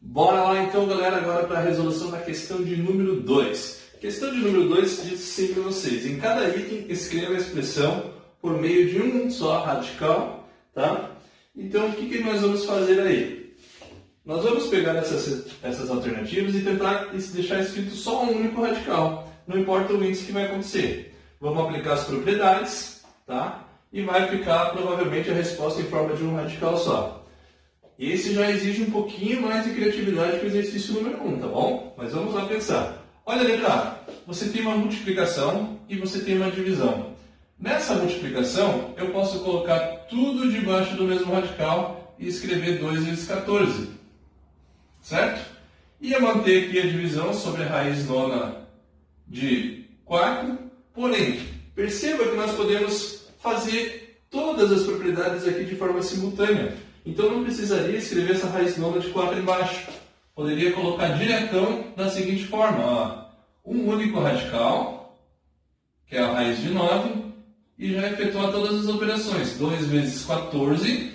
Bora lá então, galera, agora para a resolução da questão de número 2. Questão de número 2 diz assim para vocês: em cada item escreva a expressão por meio de um só radical, tá? Então o que nós vamos fazer aí? Nós vamos pegar essas alternativas e tentar deixar escrito só um único radical, não importa o índice que vai acontecer. Vamos aplicar as propriedades, tá? E vai ficar provavelmente a resposta em forma de um radical só. Esse já exige um pouquinho mais de criatividade que o exercício número 1, tá bom? Mas vamos lá pensar. Olha, letra A, você tem uma multiplicação e você tem uma divisão. Nessa multiplicação, eu posso colocar tudo debaixo do mesmo radical e escrever 2 vezes 14. Certo? Ia manter aqui a divisão sobre a raiz nona de 4, porém, perceba que nós podemos fazer todas as propriedades aqui de forma simultânea. Então não precisaria escrever essa raiz nona de 4 embaixo. Poderia colocar diretão da seguinte forma: ó, um único radical, que é a raiz de 9, e já efetuar todas as operações. 2 vezes 14,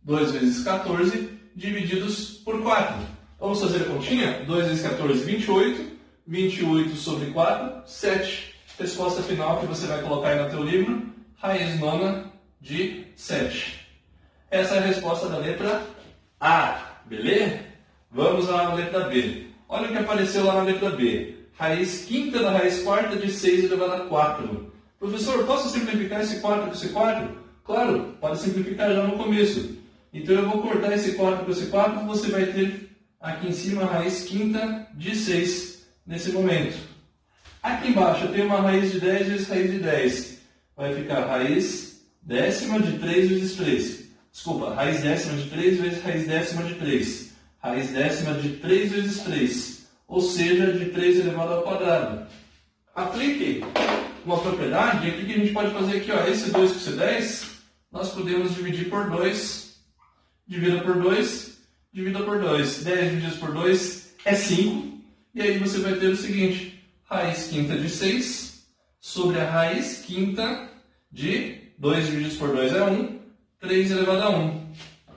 2 vezes 14, divididos por 4. Vamos fazer a continha? 2 vezes 14, 28. 28 sobre 4, 7. Resposta final que você vai colocar aí no teu livro: raiz nona de 7. Essa é a resposta da letra A, beleza? Vamos lá na letra B. Olha o que apareceu lá na letra B. Raiz quinta da raiz quarta de 6 elevado a 4. Professor, posso simplificar esse 4 com esse 4? Claro, pode simplificar já no começo. Então eu vou cortar esse 4 com esse 4 e você vai ter aqui em cima a raiz quinta de 6 nesse momento. Aqui embaixo eu tenho uma raiz de 10 vezes raiz de 10. Vai ficar raiz décima de 3 vezes 3. Desculpa, raiz décima de 3 vezes raiz décima de 3. Raiz décima de 3 vezes 3. Ou seja, de 3 elevado ao quadrado. Aplique uma propriedade, e o que a gente pode fazer aqui? Ó, esse 2 com esse 10, nós podemos dividir por 2. Divida por 2, divida por 2. 10 dividido por 2 é 5. E aí você vai ter o seguinte: raiz quinta de 6 sobre a raiz quinta de 2 divididos por 2 é 1. 3 elevado a 1.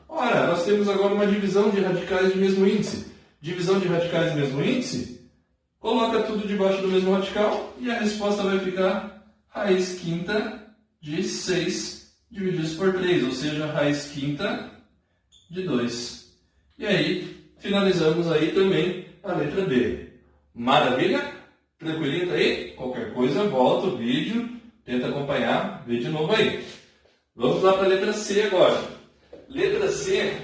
Ora, nós temos agora uma divisão de radicais de mesmo índice. Divisão de radicais de mesmo índice, coloca tudo debaixo do mesmo radical e a resposta vai ficar raiz quinta de 6 divididos por 3, ou seja, raiz quinta de 2. E aí, finalizamos aí também a letra B. Maravilha? Tranquilinho aí? Qualquer coisa, volta o vídeo, tenta acompanhar, vê de novo aí. Vamos lá para a letra C agora. Letra C.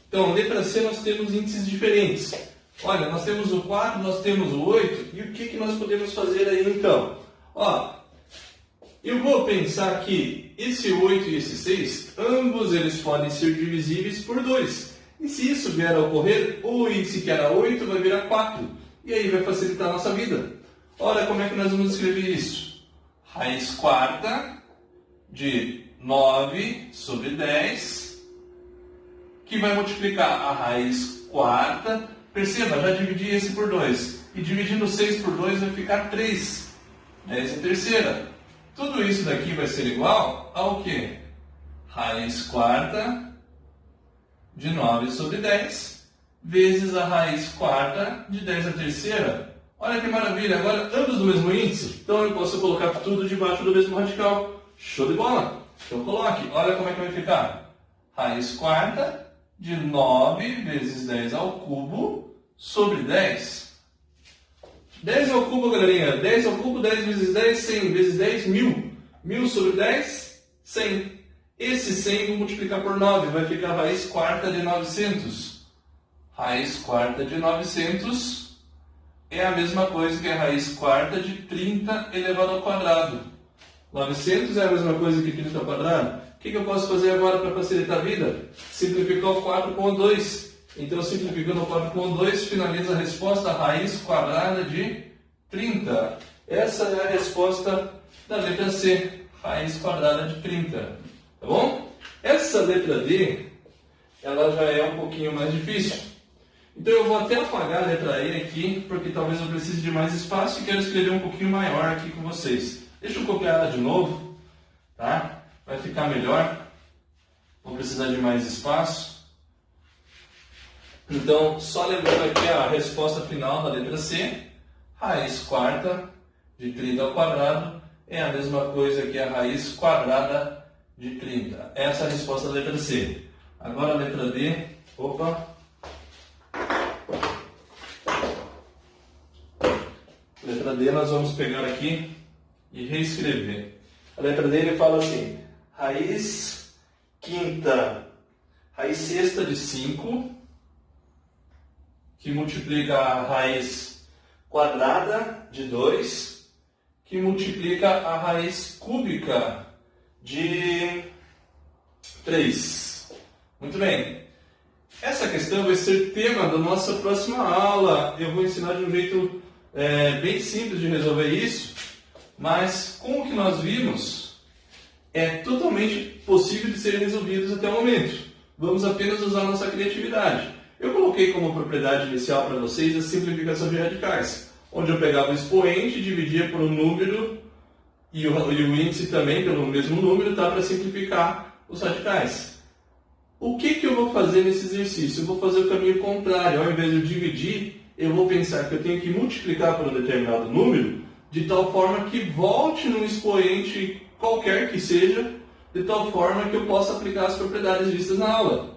Então, letra C nós temos índices diferentes. Olha, nós temos o 4, nós temos o 8. E o que nós podemos fazer aí então? Ó, eu vou pensar que esse 8 e esse 6, ambos eles podem ser divisíveis por 2. E se isso vier a ocorrer, o índice que era 8 vai virar 4. E aí vai facilitar a nossa vida. Ora, como é que nós vamos escrever isso? Raiz quarta de 9 sobre 10, que vai multiplicar a raiz quarta. Perceba, já dividi esse por 2. E dividindo 6 por 2 vai ficar 3. 10 é terceira. Tudo isso daqui vai ser igual ao quê? Raiz quarta de 9 sobre 10 vezes a raiz quarta de 10 a terceira. Olha que maravilha, agora ambos do mesmo índice. Então eu posso colocar tudo debaixo do mesmo radical. Show de bola! Então coloque, olha como é que vai ficar. Raiz quarta de 9 vezes 10 ao cubo sobre 10. 10 ao cubo, galerinha. 10 ao cubo, 10 vezes 10, 100 vezes 10, 1000. 1000 sobre 10, 100. Esse 100 vou multiplicar por 9, vai ficar raiz quarta de 900. Raiz quarta de 900 é a mesma coisa que a raiz quarta de 30 elevado ao quadrado. 900 é a mesma coisa que 30 ao quadrado. O que eu posso fazer agora para facilitar a vida? Simplificar o 4 com o 2. Então, simplificando o 4 com o 2, finaliza a resposta, a raiz quadrada de 30. Essa é a resposta da letra C, raiz quadrada de 30. Tá bom? Essa letra D, ela já é um pouquinho mais difícil. Então, eu vou até apagar a letra E aqui, porque talvez eu precise de mais espaço e quero escrever um pouquinho maior aqui com vocês. Deixa eu copiar ela de novo, tá? Vai ficar melhor. Vou precisar de mais espaço. Então, só lembrando aqui a resposta final da letra C, raiz quarta de 30 ao quadrado é a mesma coisa que a raiz quadrada de 30. Essa é a resposta da letra C. Agora a letra D, opa. Letra D nós vamos pegar aqui e reescrever. A letra D ele fala assim, raiz sexta de 5, que multiplica a raiz quadrada de 2, que multiplica a raiz cúbica de 3. Muito bem. Essa questão vai ser tema da nossa próxima aula. Eu vou ensinar de um jeito bem simples de resolver isso, mas com o que nós vimos, é totalmente possível de serem resolvidos até o momento. Vamos apenas usar nossa criatividade. Eu coloquei como propriedade inicial para vocês a simplificação de radicais, onde eu pegava o expoente, dividia por um número e o índice também pelo mesmo número, tá, para simplificar os radicais. O que eu vou fazer nesse exercício? Eu vou fazer o caminho contrário. Ao invés de eu dividir, eu vou pensar que eu tenho que multiplicar por um determinado número, de tal forma que volte num expoente qualquer que seja, de tal forma que eu possa aplicar as propriedades vistas na aula.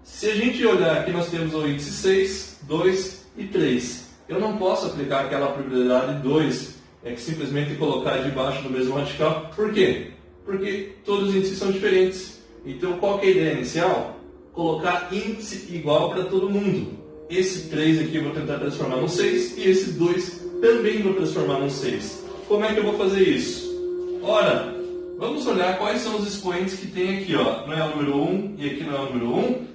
Se a gente olhar aqui, nós temos o índice 6, 2 e 3. Eu não posso aplicar aquela propriedade 2, que simplesmente colocar debaixo do mesmo radical. Por quê? Porque todos os índices são diferentes. Então, qual que é a ideia inicial? Colocar índice igual para todo mundo. Esse 3 aqui eu vou tentar transformar no 6 e esse 2 também vou transformar no 6. Como é que eu vou fazer isso? Ora, vamos olhar quais são os expoentes que tem aqui. Ó. Não é o número 1 e aqui não é o número 1.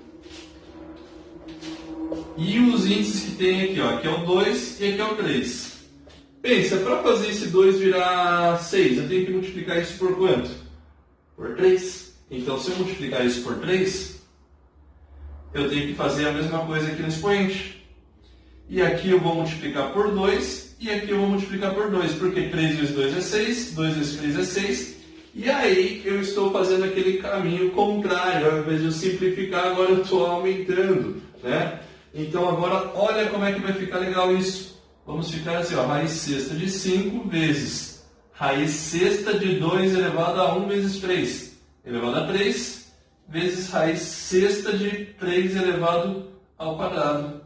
E os índices que tem aqui, ó. Aqui é o 2 e aqui é o 3. Pensa, para fazer esse 2 virar 6, eu tenho que multiplicar isso por quanto? Por 3. Então, se eu multiplicar isso por 3, eu tenho que fazer a mesma coisa aqui no expoente. E aqui eu vou multiplicar por 2 e aqui eu vou multiplicar por 2, porque 3 vezes 2 é 6, 2 vezes 3 é 6. E aí eu estou fazendo aquele caminho contrário. Ao invés de eu simplificar, agora eu estou aumentando, né? Então agora olha como é que vai ficar legal isso. Vamos ficar assim, ó, raiz sexta de 5 vezes raiz sexta de 2 elevado a 1 vezes 3 elevado a 3 vezes raiz sexta de 3 elevado ao quadrado.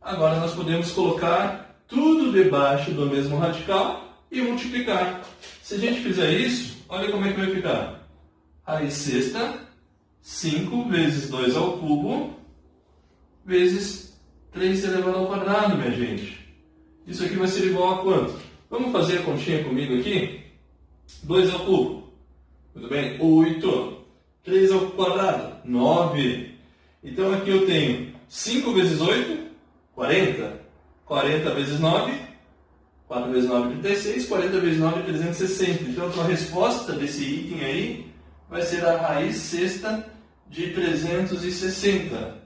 Agora nós podemos colocar tudo debaixo do mesmo radical e multiplicar. Se a gente fizer isso, olha como é que vai ficar. Raiz sexta, 5 vezes 2 ao cubo, vezes 3 elevado ao quadrado, minha gente. Isso aqui vai ser igual a quanto? Vamos fazer a continha comigo aqui? 2 ao cubo. Muito bem? 8. 3 ao quadrado? 9. Então aqui eu tenho 5 vezes 8, 40. 40 vezes 9, 4 vezes 9, 36. 40 vezes 9, 360. Então a resposta desse item aí vai ser a raiz sexta de 360.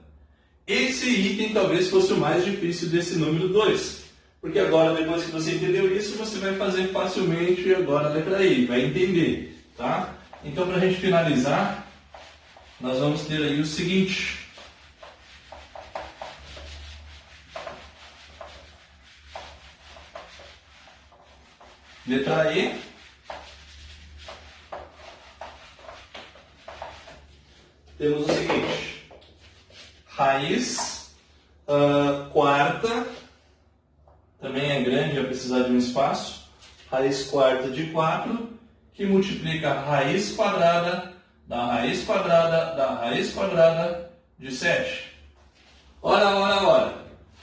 Esse item talvez fosse o mais difícil desse número 2. Porque agora, depois que você entendeu isso, você vai fazer facilmente agora a letra I, vai entender, tá? Então, para a gente finalizar, nós vamos ter aí o seguinte. Letra E. Temos o seguinte. Raiz quarta, também é grande, vai precisar de um espaço. Raiz quarta de 4, que multiplica a raiz quadrada da raiz quadrada da raiz quadrada de 7. Ora.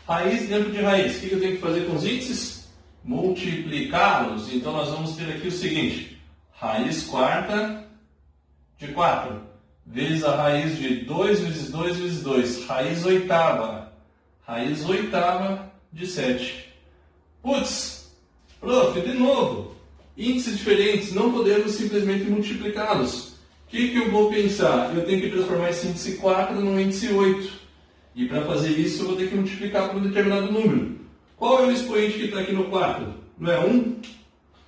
Raiz dentro de raiz. O que eu tenho que fazer com os índices? Multiplicá-los. Então nós vamos ter aqui o seguinte. Raiz quarta de 4 vezes a raiz de 2 vezes 2 vezes 2. Raiz oitava. Raiz oitava de 7. Putz, prof, de novo. Índices diferentes, não podemos simplesmente multiplicá-los. O que eu vou pensar? Eu tenho que transformar esse índice 4 no índice 8. E para fazer isso eu vou ter que multiplicar por um determinado número. Qual é o expoente que está aqui no 4? Não é 1?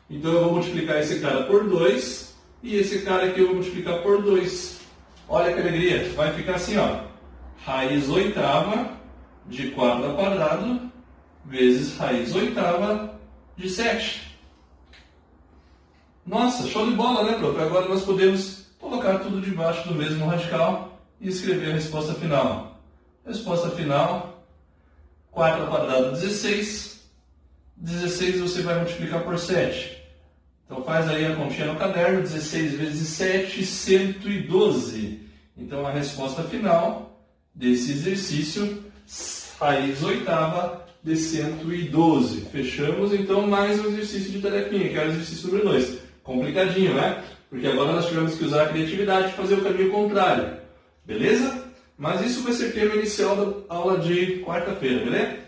Então eu vou multiplicar esse cara por 2. E esse cara aqui eu vou multiplicar por 2. Olha que alegria. Vai ficar assim, ó. Raiz oitava de 4 ao quadrado vezes raiz oitava de 7. Nossa, show de bola, né, prof? Agora nós podemos colocar tudo debaixo do mesmo radical e escrever a resposta final. Resposta final, 4 ao quadrado 16. 16 você vai multiplicar por 7. Então faz aí a continha no caderno, 16 vezes 7, 112. Então a resposta final desse exercício, raiz oitava de 112. Fechamos então mais um exercício de tarefinha, que é o exercício número 2. Complicadinho, né? Porque agora nós tivemos que usar a criatividade e fazer o caminho contrário. Beleza? Mas isso vai ser tema inicial da aula de quarta-feira, beleza?